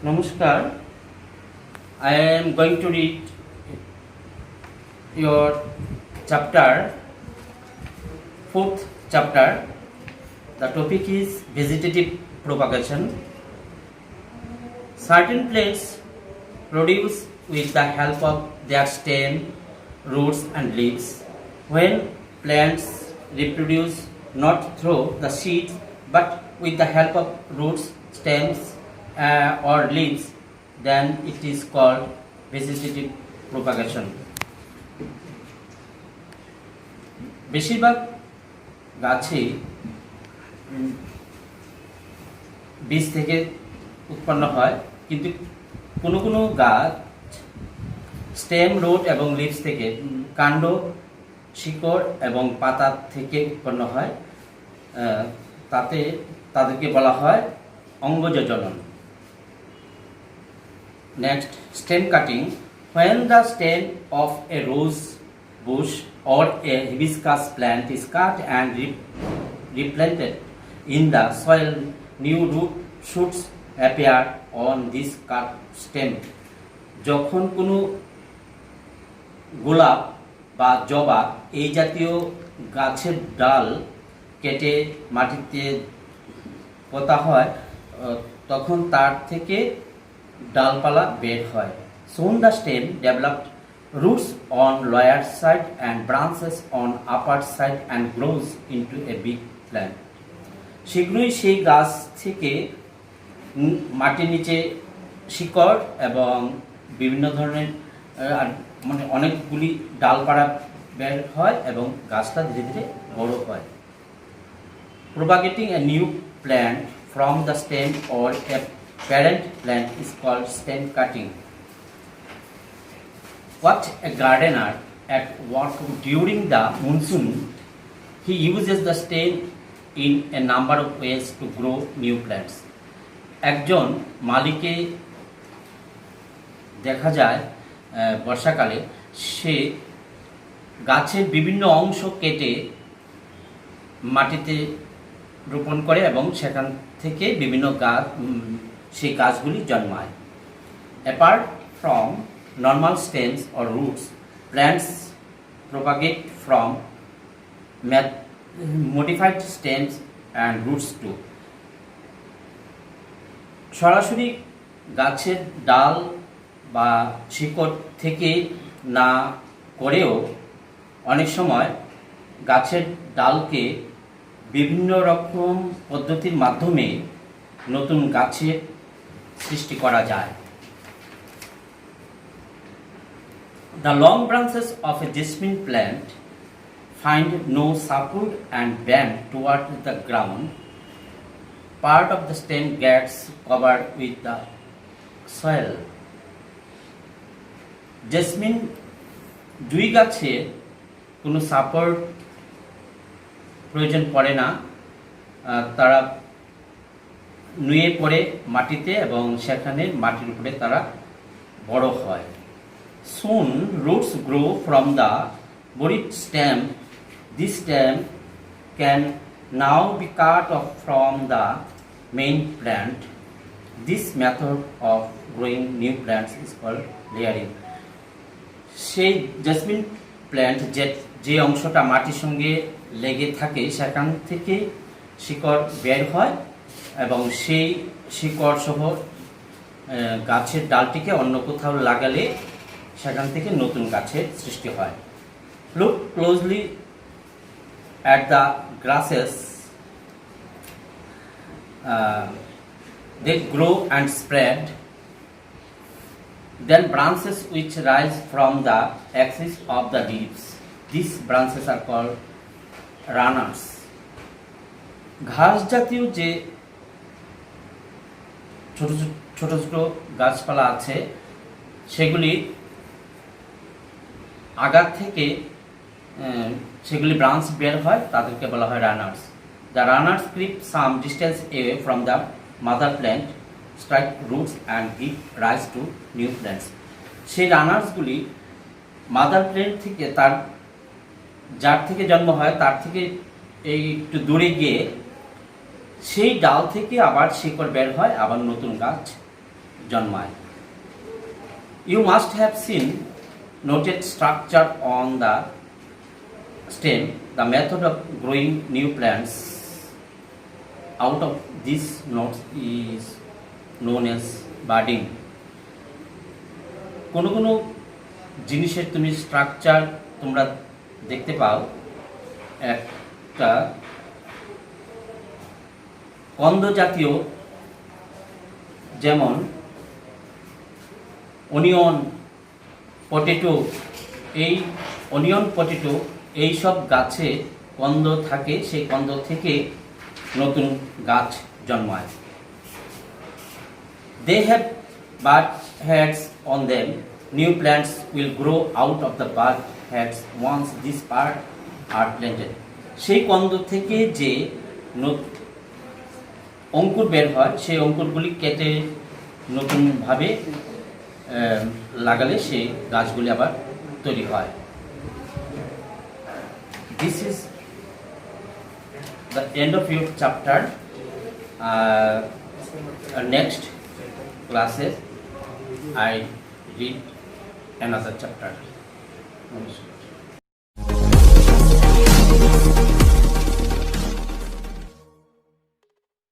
Namaskar. I am going to read your chapter, fourth chapter. The topic is vegetative propagation. Certain plants produce with the help of their stem, roots and leaves. When plants reproduce not through the seeds but with the help of roots, stems or leaves, then it is called vegetative propagation. বেশিরভাগ গাছই বীজ থেকে উৎপন্ন হয়, কিন্তু কোনো কোনো গাছ স্টেম, রুট এবং লিভস থেকে, কাণ্ড, শিকড় এবং পাতা থেকে উৎপন্ন হয়। তাদেরকে বলা হয় অঙ্গজজনন। Next, stem cutting. When the stem of a rose bush or a hibiscus plant is cut and replanted in the soil, new root shoots appear on this cut stem. যখন কোনো গোলাপ বা জবা এই জাতীয় গাছের ডাল কেটে মাটিতে পোতা হয়, তখন তার থেকে ডালপালা বের হয়। Soon the stem developed roots on lower side and branches on upper side and grows into a big plant. শীঘ্রই সেই গাছ থেকে মাটির নিচে শিকড় এবং বিভিন্ন ধরনের অনেকগুলি ডালপালা বের হয় এবং গাছটা ধীরে ধীরে বড় হয়। Propagating a new plant from the stem or a parent plant is called stem cutting. What a gardener at work during the monsoon, he uses the stem in a number of ways to grow new plants. একজন মালিকে দেখা যায় বর্ষাকালে সে গাছের বিভিন্ন অংশ কেটে মাটিতে রোপণ করে এবং সেখান থেকে বিভিন্ন গাছ সেই গাছগুলি জন্মায়। Apart from normal stems or roots, plants propagate from modified stems and roots too. সরাসরি গাছের ডাল বা শিকড় থেকে না করেও অনেক সময় গাছের ডালকে বিভিন্ন রকম পদ্ধতির মাধ্যমে নতুন গাছের সৃষ্টি করা যায়। The long branches of a jasmine plant find no support and bend toward the ground. Part of the stem gets covered with the soil. Jasmine জুঁই গাছে কোনো সাপোর্ট প্রয়োজন পড়ে না, তারা নুয়ে পড়ে মাটিতে এবং সেখানে মাটির উপরে তারা বড় হয়। Soon roots grow from the buried stem. This stem can now be cut off from the main plant. This method of growing new plants is called layering. সেই জেসমিন প্ল্যান্ট যে অংশটা মাটির সঙ্গে লেগে থাকে সেখান থেকে শিকড় বের হয় এবং সেই শিকড় সহ গাছের ডালটিকে অন্য কোথাও লাগালে সেখান থেকে নতুন গাছের সৃষ্টি হয়। Look closely at the grasses. They grow and spread. Then branches which rise from the axis of the leaves. These branches are called runners. ঘাস জাতীয় যে ছোট ছোট ছোট গাছপালা আছে সেগুলি আগা থেকে সেগুলি ব্রাঞ্চ বের হয়, তাদেরকে বলা হয় runners. The runners creep some distance away from the mother plant, strike roots and give rise to new plants. সেই রানার্সগুলি মাদার প্ল্যান্ট থেকে তার যার থেকে জন্ম হয় তার থেকে এই একটু দূরে গিয়ে সেই ডাল থেকে আবার শিকড় বের হয়, আবার নতুন গাছ জন্মায়। You must have seen noted structure on the stem. The method of growing new plants out of these nodes is known as budding. কোনো কোনো জিনিসের তুমি স্ট্রাকচার তোমরা দেখতে পাও, একটা কন্দ জাতীয়, যেমন অনিয়ন, পটেটো, এই অনিয়ন পটেটো এইসব গাছে কন্দ থাকে, সেই কন্দ থেকে নতুন গাছ জন্মায়। They have bud heads on them. New plants will grow out of the bud heads once these buds are planted. সেই কন্দ থেকে যে অঙ্কুর বের হয়, সেই অঙ্কুরগুলি কেটে নতুনভাবে লাগালে সেই গাছগুলি আবার তৈরি হয়। This is the end of your chapter. Next classes I read another chapter. Namaskar.